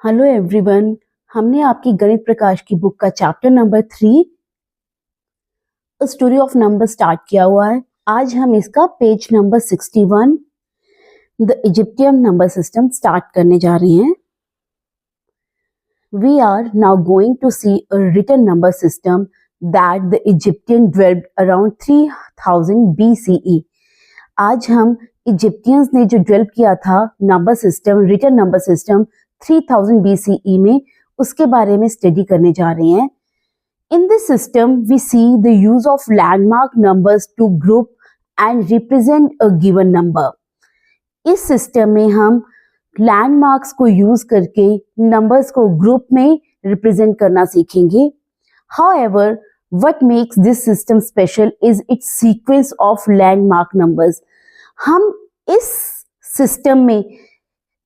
Hello everyone, हमने आपकी गणित प्रकाश की बुक का chapter number 3 story of number start किया हुआ है। आज हम इसका page number 61 the Egyptian number system start करने जा रहे हैं। We are now going to see a written number system that the Egyptian developed around 3000 BCE। आज हम इजिप्टियंस ने जो डेवलप किया था number system, written number system 3000 BCE में, उसके बारे में स्टडी करने जा रहे हैं। In this system, we see the use of landmark numbers to group and represent a given number. इस सिस्टम में हम लैंडमार्क्स को यूज करके नंबर्स को ग्रुप में रिप्रेजेंट करना सीखेंगे। However, what makes this system special is its sequence of landmark numbers. हम इस सिस्टम में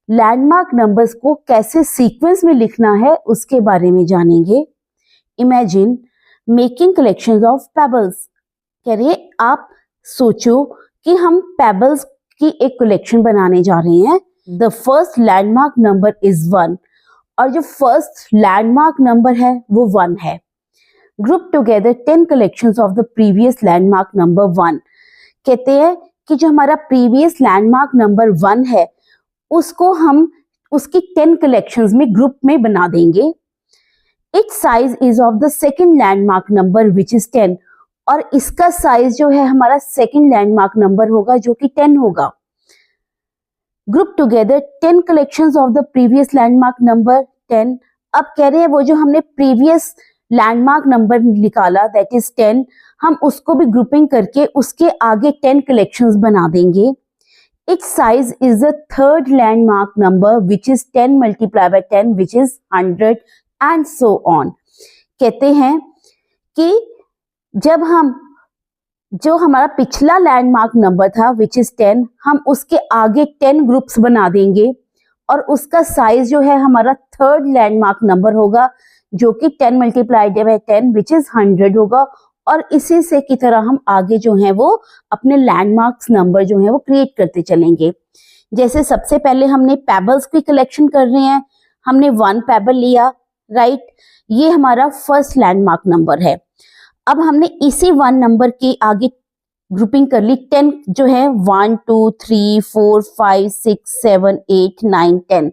लैंडमार्क नंबर्स को कैसे सीक्वेंस में लिखना है उसके बारे में जानेंगे। Imagine making collections of pebbles. कह रहे आप सोचो कि हम पेबल्स की एक कलेक्शन बनाने जा रहे हैं। The first landmark number is 1 और जो फर्स्ट लैंडमार्क नंबर है वो 1 है। Group together 10 collections of the previous landmark number 1। कहते हैं कि जो हमारा प्रीवियस लैंडमार्क नंबर 1 है उसको हम उसकी 10 कलेक्शंस में ग्रुप में बना देंगे। It's size is of the second landmark number which is 10 और इसका साइज जो है हमारा सेकंड लैंडमार्क नंबर होगा जो कि 10 होगा। Group together 10 collections of the previous landmark number 10। अब कह रहे हैं वो जो हमने प्रीवियस लैंडमार्क नंबर निकाला दैट इज 10, हम उसको भी ग्रुपिंग करके उसके आगे 10 कलेक्शंस बना देंगे। Its size is the third landmark number which is 10 multiplied by 10 which is 100 and so on। कहते हैं कि जब हम जो हमारा पिछला लैंडमार्क नंबर था which is 10, हम उसके आगे 10 ग्रुप्स बना देंगे और उसका साइज जो है हमारा थर्ड लैंडमार्क नंबर होगा जो कि 10 multiplied by 10 which is 100 होगा। और इसी से की तरह हम आगे जो है वो अपने लैंडमार्क्स नंबर जो है वो क्रिएट करते चलेंगे। जैसे सबसे पहले हमने पेबल्स की कलेक्शन कर रहे हैं, हमने 1 पेबल लिया, राइट, ये हमारा फर्स्ट लैंडमार्क नंबर है। अब हमने इसी 1 नंबर के आगे ग्रुपिंग कर ली 10 जो है 1 2 3 4 5 6 7 8 9 10।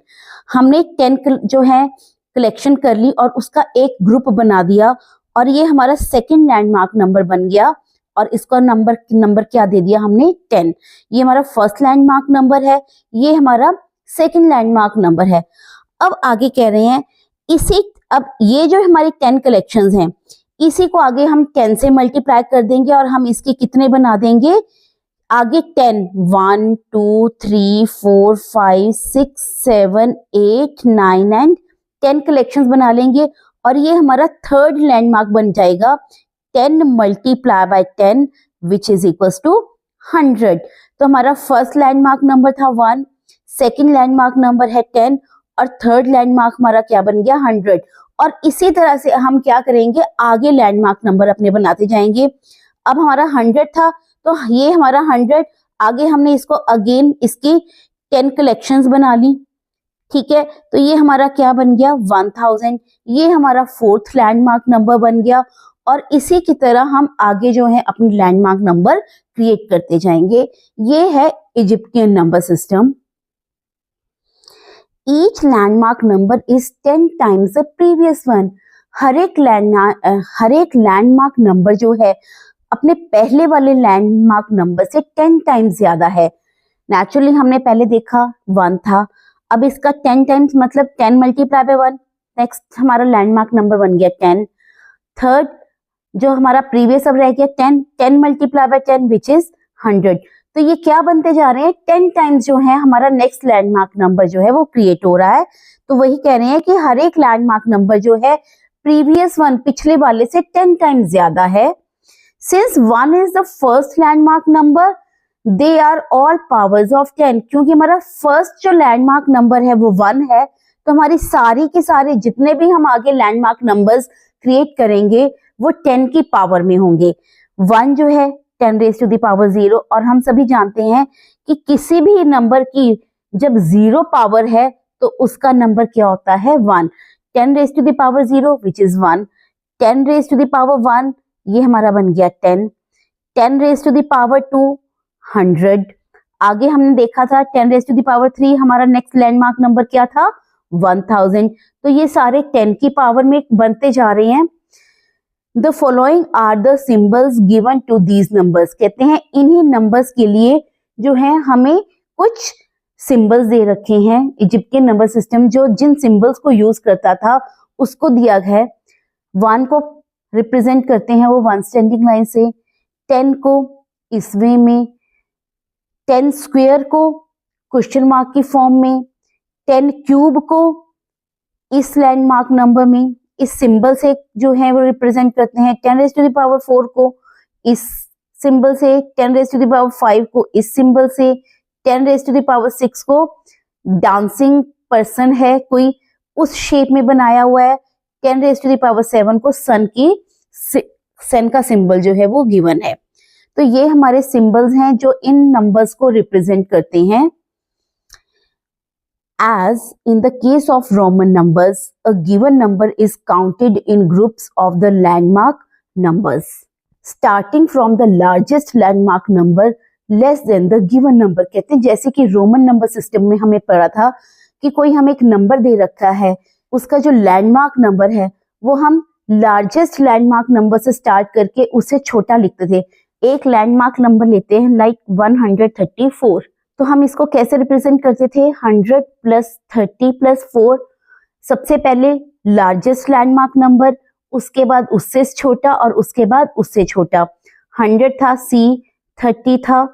हमने 10 जो है कलेक्शन कर ली और उसका एक ग्रुप बना दिया और ये हमारा सेकंड लैंडमार्क नंबर बन गया और इसका नंबर क्या दे दिया हमने 10। ये हमारा फर्स्ट लैंडमार्क नंबर है, ये हमारा सेकंड लैंडमार्क नंबर है। अब आगे कह रहे हैं अब ये जो हमारी 10 कलेक्शंस हैं इसी को आगे हम 10 से मल्टीप्लाई कर देंगे और हम इसके कितने बना देंगे आगे 10 1 2 3 4 5 6 7 8 9 एंड 10 कलेक्शंस बना लेंगे और ये हमारा थर्ड लैंडमार्क बन जाएगा 10 multiply by 10 which is equals to 100। तो हमारा फर्स्ट लैंडमार्क नंबर था 1, सेकंड लैंडमार्क नंबर है 10 और थर्ड लैंडमार्क हमारा क्या बन गया 100। और इसी तरह से हम क्या करेंगे आगे लैंडमार्क नंबर अपने बनाते जाएंगे। अब हमारा 100 था तो ये हमारा 100, आगे हमने इसको अगेन इसकी 10 कलेक्शंस बना ली, ठीक है, तो ये हमारा क्या बन गया 1000। ये हमारा फोर्थ लैंडमार्क नंबर बन गया और इसी की तरह हम आगे जो है अपनी लैंडमार्क नंबर क्रिएट करते जाएंगे। ये है Egyptian number system. Each landmark number is 10 times the previous one. हर एक लैंडमार्क नंबर जो है अपने पहले वाले लैंडमार्क नंबर से 10 टाइम्स ज्यादा है। नेचुरली हमने पहले देखा 1 था, अब इसका 10 टाइम्स मतलब 10 मल्टीप्लाई बाय 1, नेक्स्ट हमारा लैंडमार्क नंबर बन गया 10। थर्ड जो हमारा प्रीवियस अब रह गया 10 मल्टीप्लाई बाय 10 विच इज 100। तो ये क्या बनते जा रहे हैं 10 टाइम्स जो है हमारा नेक्स्ट लैंडमार्क नंबर जो है वो क्रिएट हो रहा है। तो वही कह रहे हैं कि हर एक लैंडमार्क नंबर जो है प्रीवियस वन पिछले वाले से 10 टाइम्स ज्यादा है। Since 1 is the first landmark number they are all powers of 10। क्योंकि हमारा फर्स्ट जो लैंडमार्क नंबर है वो 1 है तो हमारी सारी के सारे जितने भी हम आगे लैंडमार्क नंबर्स क्रिएट करेंगे वो 10 की पावर में होंगे। 1 जो है 10 रेज़ टू द पावर 0 और हम सभी जानते हैं कि किसी भी नंबर की जब 0 पावर है तो उसका नंबर क्या होता है 1। 10 raise to the power 0 which is 1, 10 raise to the power 1 ये हमारा बन गया 10, 10 रेज टू द पावर 2 100। आगे हमने देखा था 10 रेज टू द पावर 3 हमारा नेक्स्ट लैंडमार्क नंबर क्या था 1000। तो ये सारे 10 की पावर में बनते जा रहे हैं। The following are the symbols given to these numbers, कहते हैं इन्हीं नंबर्स के लिए जो है हमें कुछ सिंबल्स दे रखे हैं। इजिप्टियन नंबर सिस्टम जो जिन सिंबल्स को यूज करता था उसको दिया है। 1 को रिप्रेजेंट करते हैं वो 1 स्टैंडिंग लाइन से, 10 को इस वे में, 10 स्क्वायर को क्वेश्चन मार्क की फॉर्म में, 10 क्यूब को इस लैंडमार्क नंबर में इस सिंबल से जो है वो रिप्रेजेंट करते हैं, 10 रेज टू द पावर 4 को इस सिंबल से, 10 रेज टू द पावर 5 को इस सिंबल से, 10 रेज टू द पावर 6 को डांसिंग पर्सन है कोई उस शेप में बनाया हुआ है, 10 रेज टू द पावर 7 को सन का सिंबल जो है वो गिवन है। तो ये हमारे सिंबल्स हैं जो इन नंबर्स को रिप्रेजेंट करते हैं। As in the case of Roman numbers, a given number is counted in groups of the landmark numbers, starting from the largest landmark number less than the given number। कहते हैं जैसे कि Roman number system में हमें पढ़ा था कि कोई हमें एक नंबर दे रखा है, उसका जो लैंडमार्क नंबर है वो हम लार्जेस्ट लैंडमार्क नंबर से स्टार्ट करके उसे छोटा लिखते थे। एक लैंडमार्क नंबर लेते हैं लाइक 134, तो हम इसको कैसे रिप्रेजेंट करते थे 100 प्लस 30 प्लस 4, सबसे पहले लार्जेस्ट लैंडमार्क नंबर, उसके बाद उससे छोटा और उसके बाद उससे छोटा। 100 था C, 30 था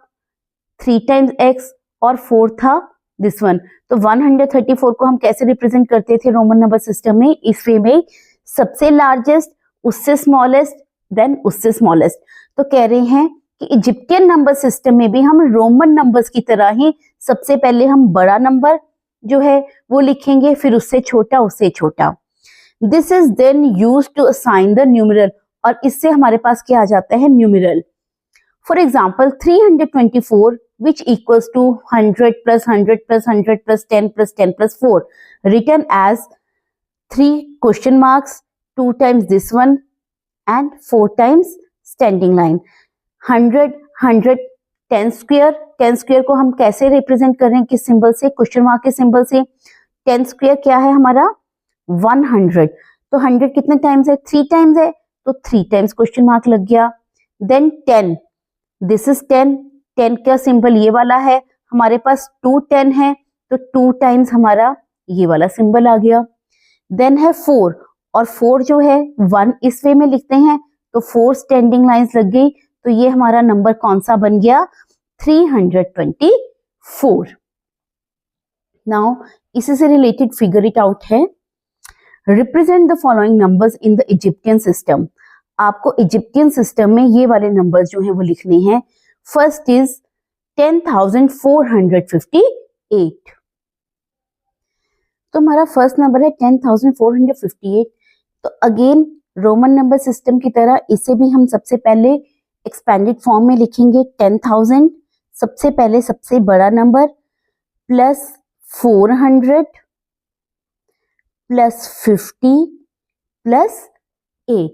3 टाइम्स X और 4 था दिस वन। तो 134 को हम कैसे रिप्रेजेंट करते थे रोमन नंबर सिस्टम में, इस वे में सबसे लार्जेस्ट उससे स्मॉलेस्ट देन उससे स्मॉलेस्ट। तो कह रहे हैं कि इजिप्टियन नंबर सिस्टम में भी हम रोमन नंबर्स की तरह ही सबसे पहले हम बड़ा नंबर जो है वो लिखेंगे, फिर उससे छोटा। This is then used to assign the numeral, और इससे हमारे पास क्या आ जाता है numeral. For example 324 which equals to 100 plus 100 plus 100 plus 10 plus 10 plus 4 written as 3 question marks 2 times this one and 4 times standing line. 100 100 10 square को हम कैसे रिप्रेजेंट कर रहे हैं, किस सिंबल से, क्वेश्चन मार्क के सिंबल से। 10 स्क्वायर क्या है हमारा 100, तो 100 कितने टाइम्स है 3 टाइम्स है, तो 3 टाइम्स क्वेश्चन मार्क लग गया। देन 10, दिस इज 10 का सिंबल ये वाला है, हमारे पास 2 10 है तो 2 टाइम्स हमारा ये वाला सिंबल आ गया। देन है 4, और 4 जो है 1 इस वे में लिखते हैं तो 4 स्टैंडिंग लाइंस लग गई, तो ये हमारा नंबर कौन सा बन गया 324। नाउ इसी से रिलेटेड फिगर इट आउट है। Represent the following numbers in the Egyptian system. आपको इजिप्टियन सिस्टम में ये वाले नंबर्स जो हैं वो लिखने हैं। फर्स्ट इज 10,458, तो हमारा फर्स्ट नंबर है 10,458। तो अगेन रोमन नंबर सिस्टम की तरह इसे भी हम सबसे पहले एक्सपेंडेड फॉर्म में लिखेंगे। 10,000 सबसे पहले सबसे बड़ा नंबर प्लस 400 प्लस 50 प्लस 8।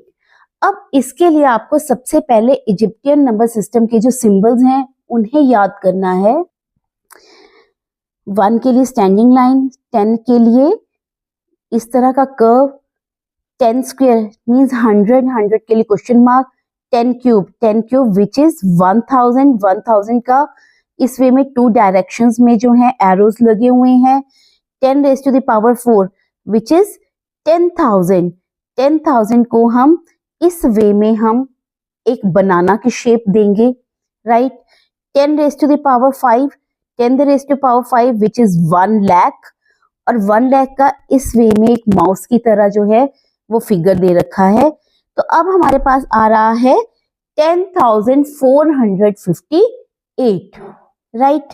अब इसके लिए आपको सबसे पहले इजिप्टियन नंबर सिस्टम के जो सिंबल्स हैं उन्हें याद करना है। 1 के लिए स्टैंडिंग लाइन, 10 के लिए इस तरह का कर्व, 10 स्क्वायर मींस 100 के लिए question mark, 10 cube which is 1000 का इस वे में 2 डायरेक्शंस में जो है एरोज लगे हुए हैं। 10 raise to the power 4 which is 10,000 को हम इस वे में हम एक बनाना की शेप देंगे, right. 10 raise to the power 5, 10 raise to power 5 which is 1 lakh, और 1 लाख का इस वे में एक माउस की तरह जो है वो फिगर दे रखा है। तो अब हमारे पास आ रहा है 10,458, राइट।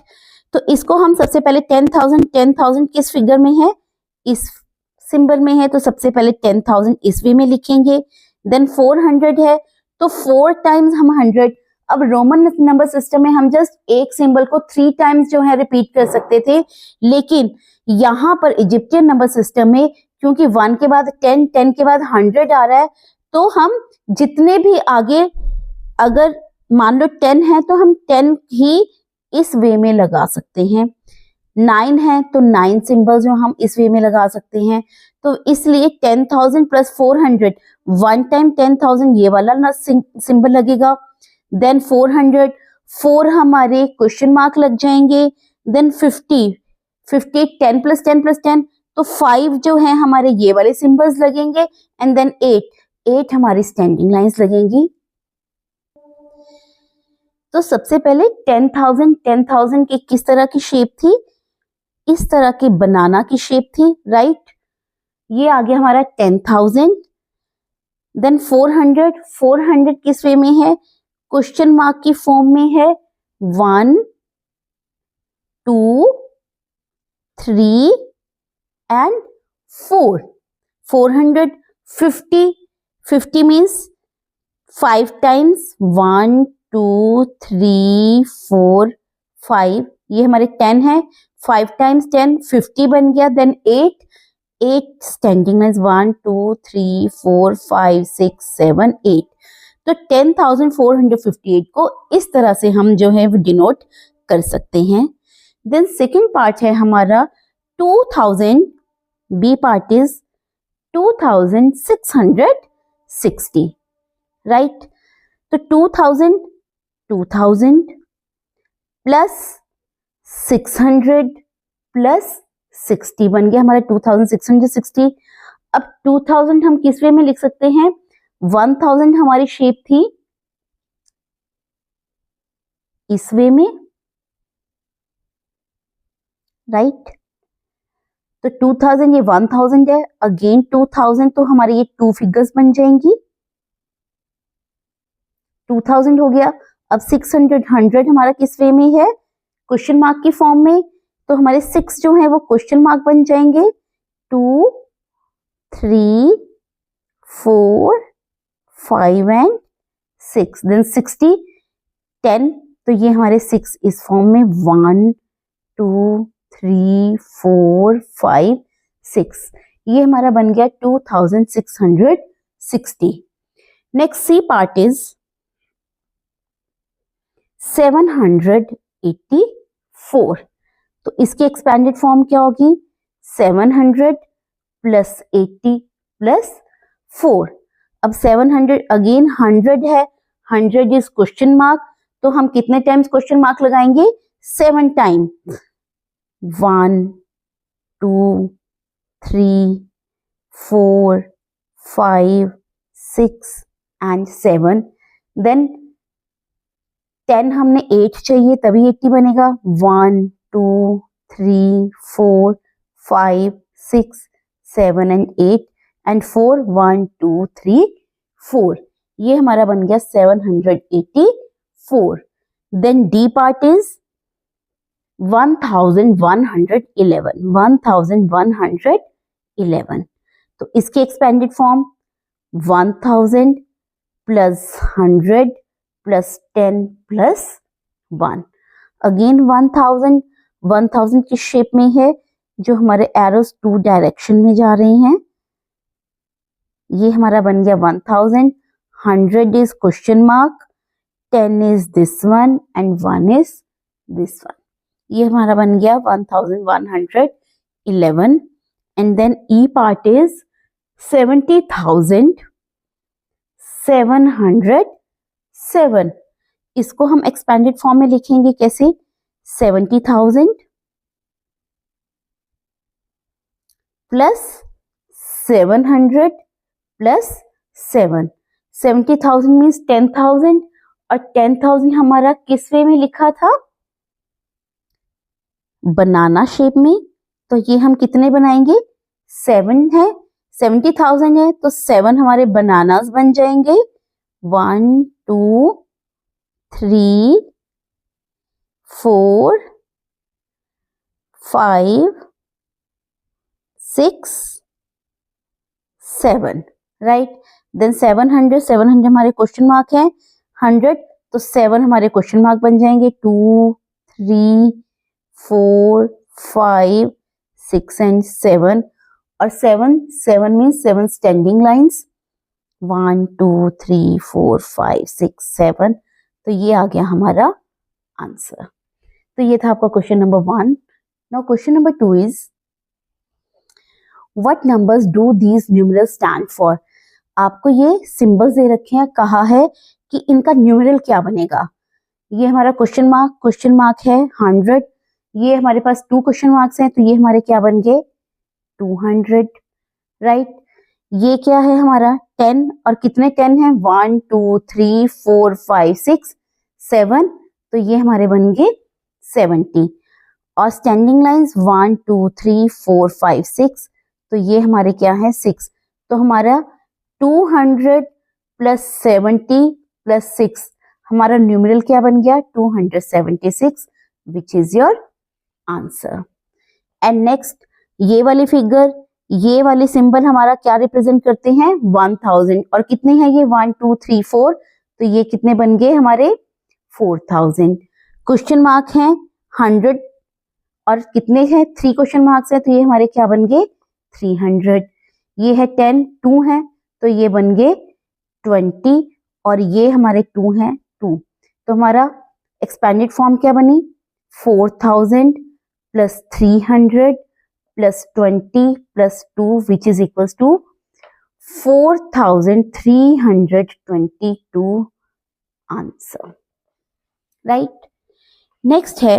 तो इसको हम सबसे पहले 10,000 किस फिगर में है, इस सिंबल में है, तो सबसे पहले 10,000 इस वे में लिखेंगे। देन 400 है तो 4 टाइम्स हम 100, अब रोमन नंबर सिस्टम में हम जस्ट एक सिंबल को 3 टाइम्स जो है रिपीट कर सकते थे, लेकिन यहाँ पर इजिप्टियन नंबर सिस्टम में क्योंकि 1 के बाद 10, 10 के बाद 100 आ रहा है, तो हम जितने भी आगे, अगर मान लो 10 है तो हम 10 ही इस वे में लगा सकते हैं, 9 है तो 9 सिंबल जो हम इस वे में लगा सकते हैं। तो इसलिए 10,000 प्लस 400, 1 टाइम 10,000 ये वाला सिंबल लगेगा, देन 400, 4 हमारे क्वेश्चन मार्क लग जाएंगे, देन 50, 10 प्लस 10 प्लस 10, तो 5 जो है हमारे ये वाले सिंबल्स लगेंगे, एंड देन 8 हमारी स्टैंडिंग लाइंस लगेंगी। तो सबसे पहले 10,000 की किस तरह की शेप थी, इस तरह की बनाना की शेप थी, राइट। ये आ गया हमारा 10,000, देन 400 किस वे में है, क्वेश्चन मार्क की फॉर्म में है, 1 2 3 एंड 4, 450, 50 मीन्स 5 टाइम्स, 1 2 3 4 5, ये हमारे 10 है, 5 टाइम्स 10 50 बन गया, देन 8 स्टैंडिंग लाइंस, 1 2 3 4 5 6 7 8। तो 10,458 को इस तरह से हम जो है डिनोट कर सकते हैं। देन सेकेंड पार्ट है हमारा 2000, बी पार्ट इज 2660, राइट। तो 2000 प्लस 600 प्लस 60 बन गया हमारा 2660। अब 2000 हम किस वे में लिख सकते हैं, 1000 हमारी शेप थी इस वे में, राइट। तो 2000 ये 1000 है, अगेन 2000, तो हमारे ये 2 फिगर्स बन जाएंगी, 2000 हो गया। अब 600, 100 हमारा किस वे में है, क्वेश्चन मार्क की फॉर्म में, तो हमारे 6 जो है वो क्वेश्चन मार्क बन जाएंगे, 2 3 4 5 एंड 6, देन 60, 10, तो ये हमारे 6 इस फॉर्म में, 1 2 3 4 5 6, ये हमारा बन गया 2660। नेक्स्ट सी पार्ट इज 784, तो इसकी एक्सपेंडेड फॉर्म क्या होगी, 700 प्लस 80 प्लस 4। अब 700 अगेन 100 है, 100 इज क्वेश्चन मार्क, तो हम कितने टाइम्स क्वेश्चन मार्क लगाएंगे, 7 टाइम, 1 2 3 4 5 6 एंड 7, देन 10 हमने 8 चाहिए तभी 80 बनेगा, 1 2 3 4 5 6 7 एंड 8 एंड 4, 1 2 3 4, ये हमारा बन गया 784। देन डी पार्ट इज 1111, तो इसकी expanded form 1000 plus 100 plus 10 plus 1, again 1000 की शेप में है, जो हमारे एरोस 2 डायरेक्शन में जा रहे हैं, ये हमारा बन गया 1000, 100 is question mark, 10 is this one and 1 is this one, ये हमारा बन गया 1111। And then the part is 70,707, इसको हम एक्सपेंडेड फॉर्म में लिखेंगे कैसे, 70,000 प्लस 700 प्लस 7, 70,000 मीन्स 10,000, और 10,000 हमारा किस वे में लिखा था, बनाना शेप में, तो ये हम कितने बनाएंगे, 7 है, 70,000 है तो 7 हमारे बनानास बन जाएंगे, 1 2 3 4 5 6 7, राइट। देन 700 हमारे क्वेश्चन मार्क है, 100 तो 7 हमारे क्वेश्चन मार्क बन जाएंगे, 2, 3, 4, 5, 6 एंड 7, और 7 मीन्स 7 स्टैंडिंग लाइन्स, 1, 2, 3, 4, 5, 6, 7। तो ये आ गया हमारा आंसर। तो ये था आपका question number 1। Now question number 2 is what numbers do these numerals stand for. आपको ये सिंबल्स दे रखे हैं, कहा है कि इनका न्यूमरल क्या बनेगा। ये हमारा क्वेश्चन मार्क है 100, ये हमारे पास 2 क्वेश्चन मार्क्स हैं, तो ये हमारे क्या बन गए 200, राइट। ये क्या है हमारा 10, और कितने 10 हैं 1, 2, 3, 4, 5, 6, 7, तो ये हमारे बन गए 70। और स्टैंडिंग लाइंस 1, 2, 3, 4, 5, 6, तो ये हमारे क्या है 6। तो हमारा 200 प्लस 70 प्लस 6, हमारा न्यूमरल क्या बन गया 276, which is your answer. And next ये वाली फिगर, ये वाले सिंबल हमारा क्या रिप्रेजेंट करते हैं 1000, और कितने हैं ये 1, 2, 3, 4, तो ये कितने बन गए हमारे 4000। क्वेश्चन मार्क है 100, और कितने हैं 3 क्वेश्चन मार्क्स है, तो ये हमारे क्या बन गए 300। ये है 10, 2 है, तो ये बन गए 20, और ये हमारे 2 हैं 2, तो हमारा एक्सपेंडेड फॉर्म क्या बनी 4000 plus 300 plus 20 plus 2 which is equals to 4322 answer, right. Next है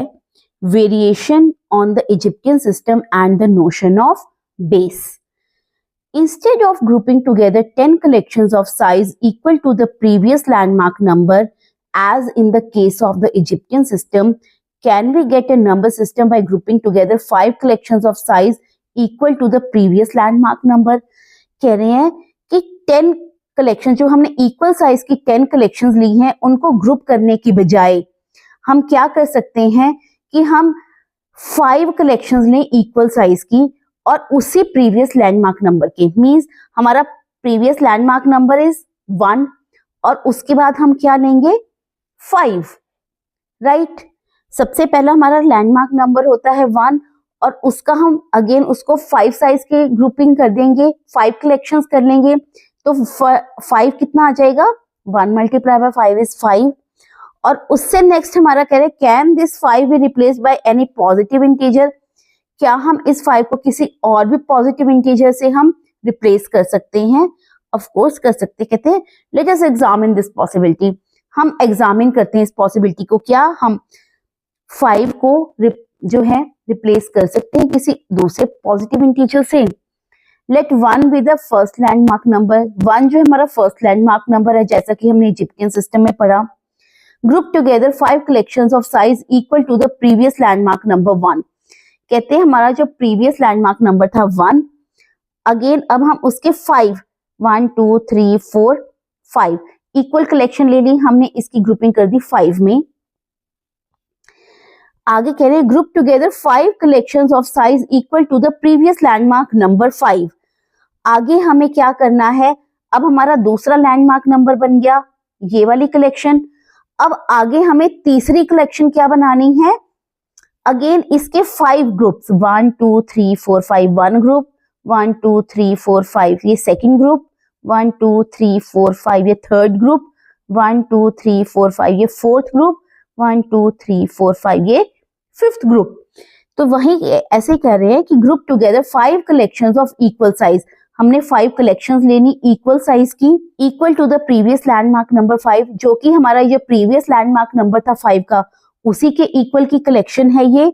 variation on the Egyptian system and the notion of base. Instead of grouping together 10 collections of size equal to the previous landmark number, as in the case of the Egyptian system, can we get a number system by grouping together 5 collections of size equal to the previous landmark number? कह रहे हैं कि 10 collection, जो हमने equal size की 10 collections ली हैं, उनको group करने की बजाय हम क्या कर सकते हैं कि हम 5 कलेक्शंस लें इक्वल साइज की, और उसी प्रीवियस लैंडमार्क नंबर के, मींस हमारा प्रीवियस लैंडमार्क नंबर इज 1, और उसके बाद हम क्या लेंगे 5, राइट। सबसे पहला हमारा लैंडमार्क नंबर होता है 1, और उसका हम अगेन उसको 5 साइज के ग्रुपिंग कर देंगे, 5 कलेक्शंस कर लेंगे, तो 5 कितना आ जाएगा 1 मल्टीप्लाई बाय 5 इज 5। और उससे नेक्स्ट हमारा कह रहे हैं can this 5 be replace by any positive integer. क्या हम इस 5 को किसी और भी पॉजिटिव इंटीजर से हम रिप्लेस कर सकते हैं? ऑफ कोर्स कर सकते। कहते हैं let us examine this possibility. हम एग्जामिन करते हैं इस पॉसिबिलिटी को, क्या हम 5 को जो है रिप्लेस कर सकते हैं किसी दूसरे पॉजिटिव इंटीजर से। Let 1 be the first landmark number. 1 जो हमारा फर्स्ट लैंडमार्क नंबर है, जैसा कि हमने इजिप्टियन सिस्टम में पढ़ा। Group together 5 collections of size equal to the previous landmark number 1। कहते हैं हमारा जो प्रीवियस लैंडमार्क नंबर था 1, अगेन अब हम उसके 5 1 2 3 4 5 इक्वल कलेक्शन ले ली हमने, इसकी ग्रुपिंग कर दी 5 में। आगे कह रहे हैं group together 5 collections of size equal to the previous landmark number 5। आगे हमें क्या करना है, अब हमारा दूसरा लैंडमार्क नंबर बन गया ये वाली कलेक्शन। अब आगे हमें तीसरी कलेक्शन क्या बनानी है, अगेन इसके 5 ग्रुप्स 1 2 3 4 5 1 ग्रुप, 1 2 3 4 5 ये सेकंड ग्रुप, 1 2 3 4 5 ये थर्ड ग्रुप, 1 2 3 4 5 ये फोर्थ ग्रुप, 1 2 3 4 5 ये फिफ्थ ग्रुप। तो वही ऐसे कह रहे हैं कि group together 5 collections of equal size. हमने 5 कलेक्शंस लेनी इक्वल साइज की, equal to the previous landmark number 5, जो कि हमारा ये प्रीवियस लैंडमार्क नंबर था 5 का, उसी के इक्वल की कलेक्शन है ये।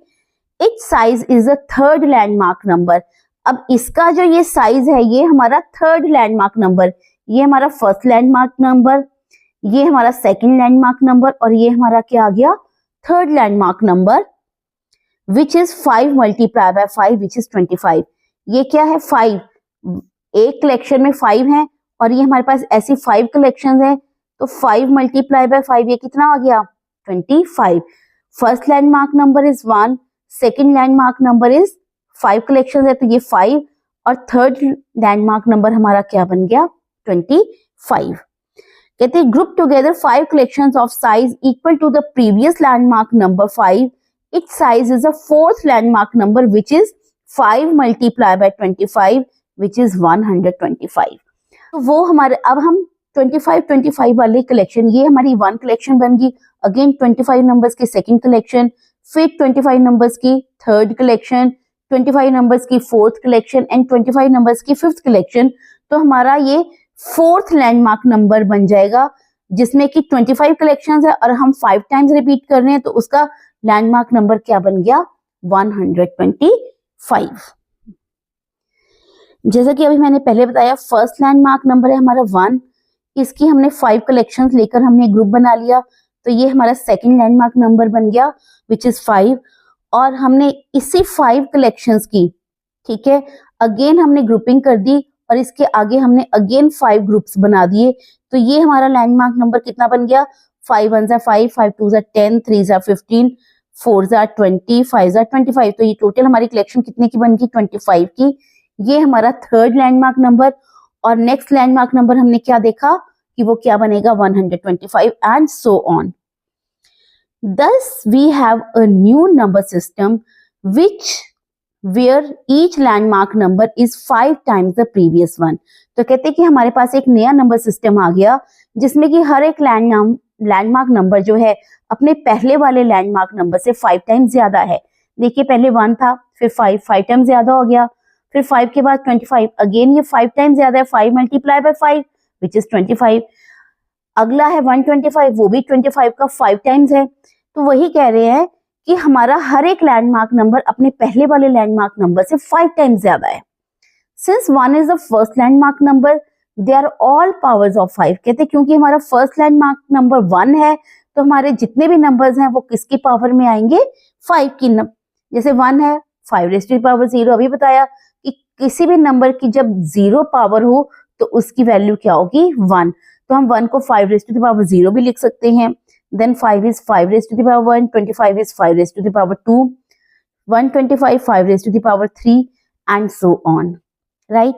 Etch size is the third landmark number. अब इसका जो ये साइज है ये हमारा थर्ड लैंडमार्क नंबर, ये हमारा फर्स्ट लैंडमार्क नंबर, ये हमारा सेकंड लैंडमार्क नंबर, और ये हमारा क्या आ गया third landmark number, which is 5 multiply bye 5 which is 25। ये क्या है 5, एक कलेक्शन में 5 है, और ये हमारे पास ऐसी 5 कलेक्शंस हैं, तो 5 मल्टीप्लाई बाय 5 ये कितना आ गया 25। First landmark number is 1, second landmark number is 5 collections है, तो ये 5, और थर्ड लैंडमार्क नंबर हमारा क्या बन गया 25। कहते हैं group together 5 collections of size equal to the previous landmark number 5. It's size is a fourth landmark number which is 5 multiply by 25 which is 125. तो वो हमारे, अब हम 25 वाले कलेक्शन, ये हमारी 1 कलेक्शन बन गई. अगेन 25 नंबर्स की सेकंड कलेक्शन, फिर 25 नंबर्स की थर्ड कलेक्शन, 25 नंबर्स की फोर्थ कलेक्शन एंड 25 नंबर्स की फिफ्थ कलेक्शन. तो हमारा ये फोर्थ लैंडमार्क नंबर बन जाएगा जिसमें कि 25 कलेक्शंस है और हम 5 टाइम्स रिपीट कर रहे हैं, तो उसका लैंडमार्क नंबर क्या बन गया? 125. जैसा कि अभी मैंने पहले बताया, फर्स्ट लैंडमार्क नंबर है हमारा 1. इसकी हमने 5 कलेक्शंस लेकर हमने ग्रुप बना लिया, तो ये हमारा सेकंड लैंडमार्क नंबर बन गया विच इज 5. और हमने इसी 5 कलेक्शंस की, ठीक है, अगेन हमने ग्रुपिंग कर दी और इसके आगे हमने अगेन 5 ग्रुप्स बना दिए. तो ये हमारा लैंडमार्क नंबर कितना बन गया? 5 1 जा 5, 5 2 जा 10, 3 जा 15, 4 जा 20, 5 जा 25. तो ये टोटल हमारी कलेक्शन कितने की बन गई? 25 की. ये हमारा थर्ड लैंडमार्क नंबर. और नेक्स्ट लैंडमार्क नंबर हमने क्या देखा कि वो क्या बनेगा? 125 and so on. Thus we have a new number system where each landmark number is 5 times the previous one. तो कहते हैं कि हमारे पास एक नया नंबर सिस्टम आ गया जिसमें कि हर एक लैंडमार्क नंबर जो है अपने पहले वाले लैंडमार्क नंबर से 5 टाइम्स ज्यादा है. देखिए, पहले 1 था, फिर 5 टाइम्स ज्यादा हो गया, फिर 5 के बाद 25, अगेन ये 5 टाइम्स ज्यादा है. 5 मल्टीप्लाई बाय 5 विच इज 25. अगला है 125, वो भी 25 का 5 टाइम्स है. तो वही कह रहे हैं कि हमारा हर एक लैंडमार्क नंबर अपने पहले वाले लैंडमार्क नंबर से 5 टाइम्स ज्यादा है. Since 1 is the first landmark number, they are all powers of 5. कहते हैं क्योंकि हमारा फर्स्ट लैंडमार्क नंबर 1 है, तो हमारे जितने भी नंबर्स हैं वो किसकी पावर में आएंगे? 5 की. जैसे 1 है, 5 रेज़ टू द पावर 0. अभी बताया कि किसी भी नंबर की जब 0 पावर हो तो उसकी वैल्यू क्या होगी? 1. तो हम 1 को 5 रेज़ टू द पावर 0 भी लिख सकते हैं. Then 5 is 5 raised to the power 1, 25 is 5 raised to the power 2, 125 5 raised to the power 3 and so on, right?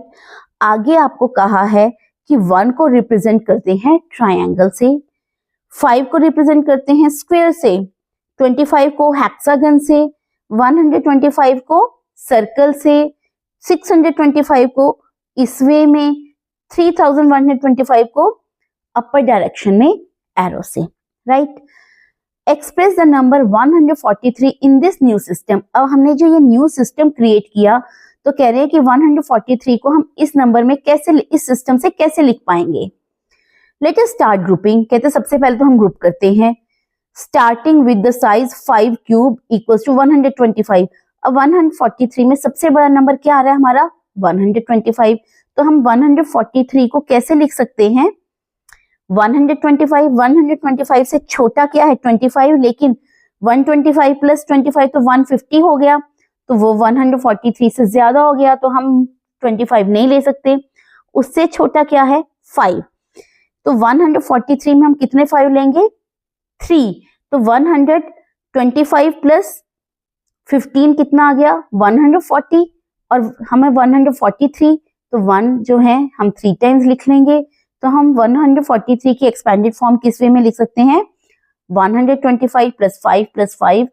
आगे आपको कहा है कि 1 को रिप्रेजेंट करते हैं ट्रायंगल से, 5 को रिप्रेजेंट करते हैं स्क्वायर से, 25 को हेक्सागन से, 125 को सर्कल से, 625 को इस वे में, 3125 को अपर डायरेक्शन में एरो से. Right. Express the number 143 in this new system. अब हमने जो ये न्यू सिस्टम क्रिएट किया, तो कह रहे हैं कि 143 को हम इस नंबर में कैसे, इस सिस्टम से कैसे लिख पाएंगे? Let us start grouping. कहते सबसे पहले तो हम ग्रुप करते हैं starting with the size 5 cube equals to 125. अब 143 में सबसे बड़ा नंबर क्या आ रहा है हमारा? 125. तो हम 143 को कैसे लिख सकते हैं? 125 से छोटा क्या है? 25. लेकिन 125 प्लस 25 तो 150 हो गया, तो वो 143 से ज्यादा हो गया, तो हम 25 नहीं ले सकते. उससे छोटा क्या है? 5. तो 143 में हम कितने 5 लेंगे? 3. तो 125 प्लस 15 कितना आ गया? 140. और हमें 143, तो 1 जो है हम 3 टाइम्स लिख लेंगे. तो हम 143 की एक्सपेंडेड फॉर्म किस वे में लिख सकते हैं? 125 plus 5 plus 5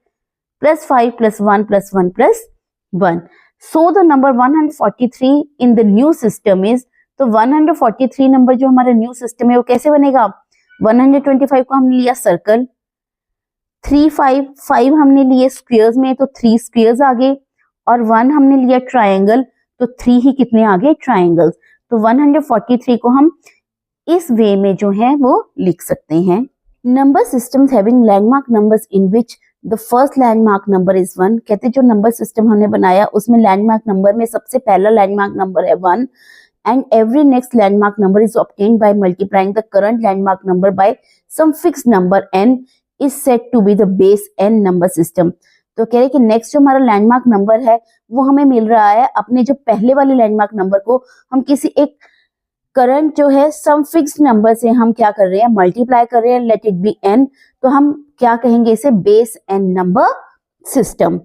plus 5 plus 1 plus 1 plus 1. So the number 143 in the new system is, तो 143 नंबर जो हमारा न्यू सिस्टम है वो कैसे बनेगा? 125 को हमने लिया सर्कल, 3 5 हमने लिए स्क्वायर्स में, तो 3 स्क्वायर्स आ गए, और 1 हमने लिया ट्रायंगल, तो 3 ही कितने आ गए? ट्रायंगल्स. तो 143 को हम इस वे में जो है वो लिख सकते हैं. Number systems having landmark numbers in which the first landmark number is 1. कहते जो नंबर सिस्टम हमने बनाया उसमें लैंडमार्क नंबर में सबसे पहला लैंडमार्क नंबर है 1, and every next landmark number is obtained by multiplying the current landmark number by some fixed number n is said to be the base n number system. तो कह रहे कि next जो हमारा लैंडमार्क नंबर है वो हमें मिल रहा है अपने जो पहले वाले लैंडमार्क नंबर को हम किसी एक करंट जो है सम फिक्स्ड नंबर से हम क्या कर रहे हैं? मल्टीप्लाई कर रहे हैं. Let it be n. तो हम क्या कहेंगे इसे? Base n number system.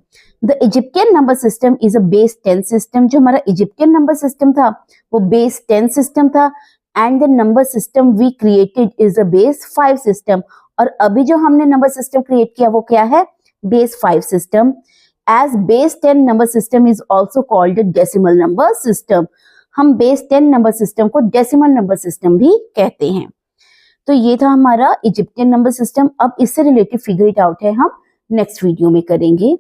The Egyptian number system is a base 10 system. जो हमारा इजिप्टियन नंबर सिस्टम था वो बेस 10 सिस्टम था. And the number system we created is a base 5 system. और अभी जो हमने नंबर सिस्टम क्रिएट किया वो क्या है? Base 5 system. As base 10 number system is also called decimal number system. हम बेस 10 नंबर सिस्टम को डेसिमल नंबर सिस्टम भी कहते हैं। तो ये था हमारा इजिप्टियन नंबर सिस्टम। अब इससे रिलेटेड फिगर इट आउट है हम नेक्स्ट वीडियो में करेंगे।